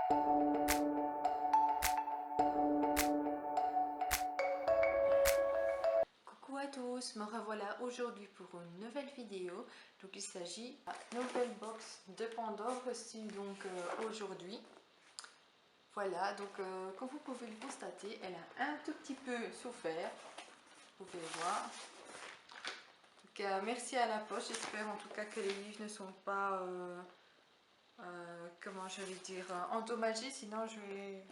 Coucou à tous, me revoilà aujourd'hui pour une nouvelle vidéo. Donc il s'agit d'une nouvelle box de Pandore reçue donc aujourd'hui. Voilà, donc comme vous pouvez le constater, elle a un tout petit peu souffert. Vous pouvez voir. Donc merci à la poste, j'espère en tout cas que les livres ne sont pas comment je vais dire endommagés, sinon je vais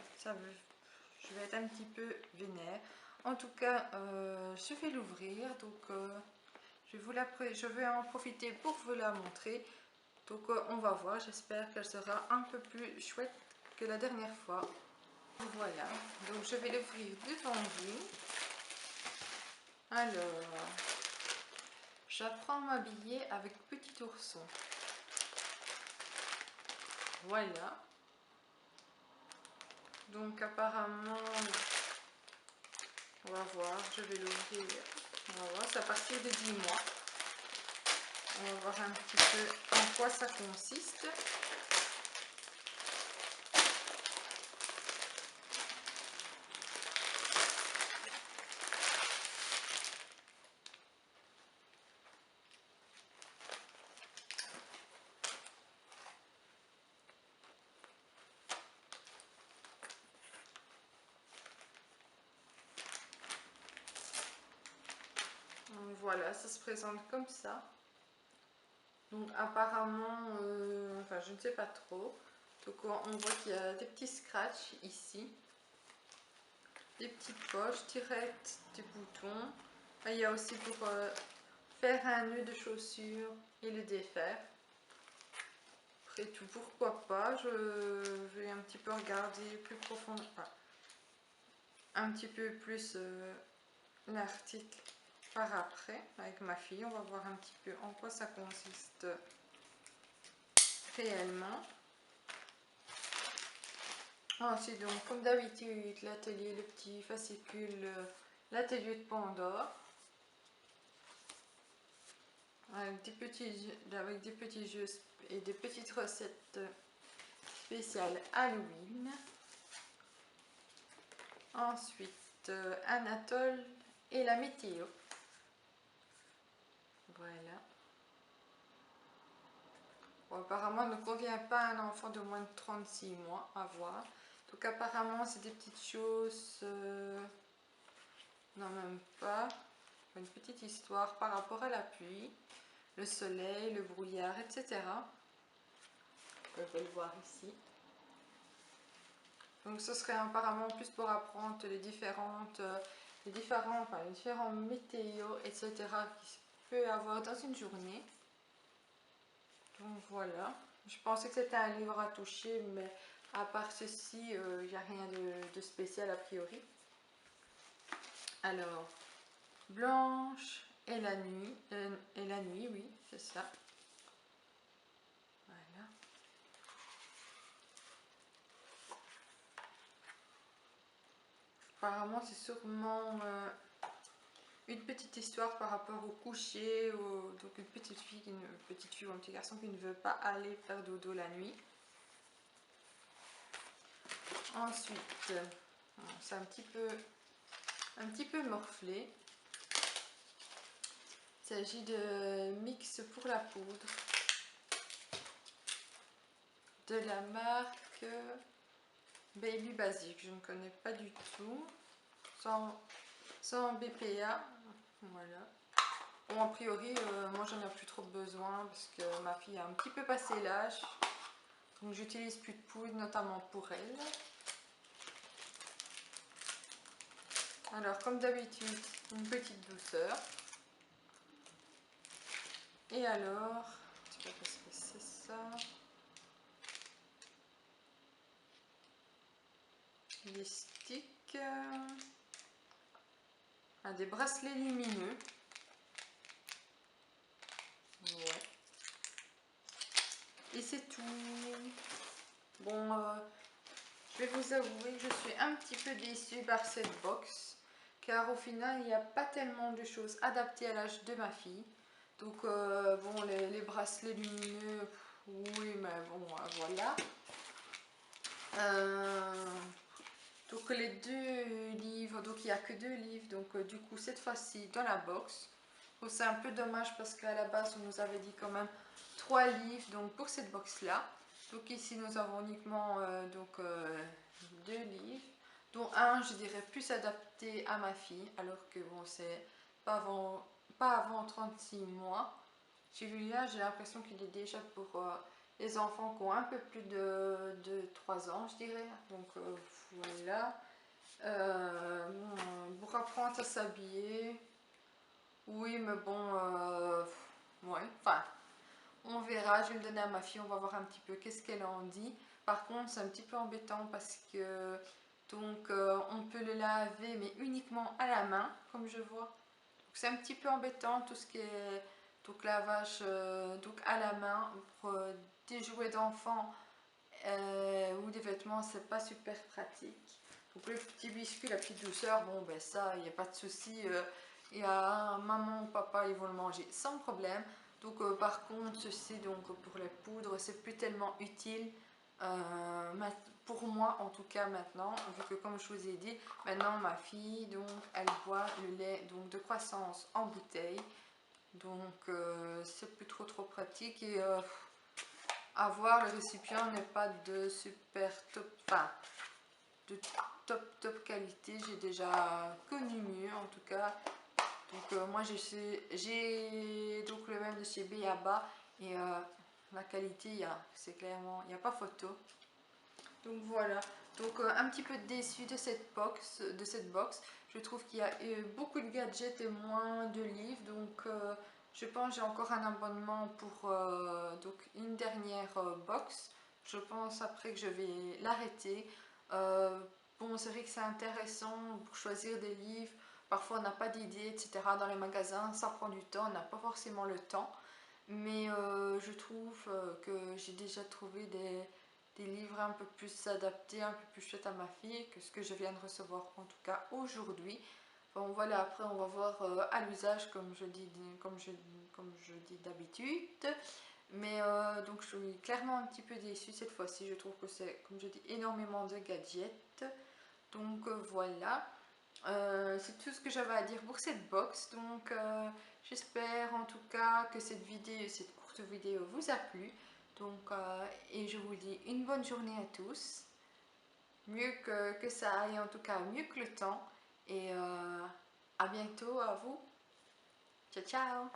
être un petit peu vénère. En tout cas, je vais l'ouvrir, donc je vais en profiter pour vous la montrer. Donc on va voir, j'espère qu'elle sera un peu plus chouette que la dernière fois. Voilà, donc je vais l'ouvrir devant vous. Alors, j'apprends à m'habiller avec Petit Ourson. Voilà. Donc apparemment, on va voir, je vais l'ouvrir. On va voir, c'est à partir de 10 mois. On va voir un petit peu en quoi ça consiste. Voilà, ça se présente comme ça. Donc apparemment, enfin je ne sais pas trop. Donc on voit qu'il y a des petits scratchs ici. Des petites poches, tirettes, des boutons. Et il y a aussi pour faire un nœud de chaussure et le défaire. Après tout, pourquoi pas. Je vais un petit peu regarder plus profond. Enfin, un petit peu plus l'article par après avec ma fille. On va voir un petit peu en quoi ça consiste réellement. Ensuite, donc comme d'habitude, l'atelier, le petit fascicule, l'atelier de Pandore. Avec des petits jeux et des petites recettes spéciales Halloween. Ensuite, Anatole et la météo. Voilà. Bon, apparemment, ne convient pas à un enfant de moins de 36 mois, à voir. Donc apparemment, c'est des petites choses... non, même pas. Une petite histoire par rapport à la pluie, le soleil, le brouillard, etc. Vous pouvez le voir ici. Donc ce serait apparemment plus pour apprendre les différents météos, etc. qu'il peut avoir dans une journée. Donc voilà. Je pensais que c'était un livre à toucher, mais à part ceci, il n'y a rien de spécial a priori. Alors, Blanche et la nuit, oui, c'est ça. Voilà. Apparemment, c'est sûrement une petite histoire par rapport au coucher, donc une petite fille ou un petit garçon qui ne veut pas aller faire dodo la nuit. Ensuite, c'est un petit peu morflé. Il s'agit de mix pour la poudre de la marque Baby Basic. Je ne connais pas du tout. Sans BPA. Voilà. Bon, a priori, moi j'en ai plus trop besoin parce que ma fille a un petit peu passé l'âge. Donc j'utilise plus de poudre, notamment pour elle. Alors comme d'habitude, une petite douceur. Et alors, je sais pas ce que c'est ça. Les sticks. Des bracelets lumineux. Ouais. Et c'est tout. Bon, je vais vous avouer que je suis un petit peu déçue par cette box. Car au final, il n'y a pas tellement de choses adaptées à l'âge de ma fille. Donc, bon, les bracelets lumineux, oui, mais bon, voilà. Donc les deux livres, donc il n'y a que deux livres, donc du coup cette fois-ci dans la box. Donc c'est un peu dommage parce qu'à la base on nous avait dit quand même 3 livres donc pour cette box là. Donc ici nous avons uniquement deux livres, dont un je dirais plus adapté à ma fille, alors que bon c'est pas avant 36 mois. Celui-là j'ai l'impression qu'il est déjà pour les enfants qui ont un peu plus de 3 ans je dirais. Donc voilà. Pour apprendre à s'habiller. Oui, mais bon, ouais, enfin, on verra. Je vais le donner à ma fille, on va voir un petit peu qu'est-ce qu'elle en dit. Par contre, c'est un petit peu embêtant parce que donc on peut le laver, mais uniquement à la main, comme je vois. C'est un petit peu embêtant tout ce qui est donc lavage donc à la main pour des jouets d'enfants ou des vêtements, c'est pas super pratique. Donc le petit biscuit, la petite douceur, bon ben ça, il n'y a pas de souci. Il y a maman ou papa, ils vont le manger sans problème. Donc par contre, ceci donc pour les poudres, c'est plus tellement utile. Pour moi en tout cas maintenant, vu que comme je vous ai dit, maintenant ma fille donc elle boit le lait donc de croissance en bouteille. Donc c'est plus trop pratique et avoir le récipient n'est pas de super top, enfin de top qualité. J'ai déjà connu mieux en tout cas. Donc moi j'ai donc le même de chez B.A.B.A. et la qualité c'est clairement il n'y a pas photo. Donc voilà. Donc un petit peu déçu de cette box, Je trouve qu'il y a beaucoup de gadgets et moins de livres. Donc je pense que j'ai encore un abonnement pour donc une dernière box. Je pense après que je vais l'arrêter. Bon, c'est vrai que c'est intéressant pour choisir des livres. Parfois on n'a pas d'idée, etc. Dans les magasins, ça prend du temps, on n'a pas forcément le temps. Mais je trouve que j'ai déjà trouvé des livres un peu plus adaptés, un peu plus chouettes à ma fille que ce que je viens de recevoir en tout cas aujourd'hui. Bon voilà, après on va voir à l'usage comme je dis d'habitude. Mais donc je suis clairement un petit peu déçue cette fois-ci. Je trouve que c'est, comme je dis, énormément de gadgets. Donc voilà. C'est tout ce que j'avais à dire pour cette box. Donc j'espère en tout cas que cette courte vidéo vous a plu. Donc et je vous dis une bonne journée à tous. Mieux que ça aille, en tout cas mieux que le temps. Et à bientôt à vous. Ciao ciao.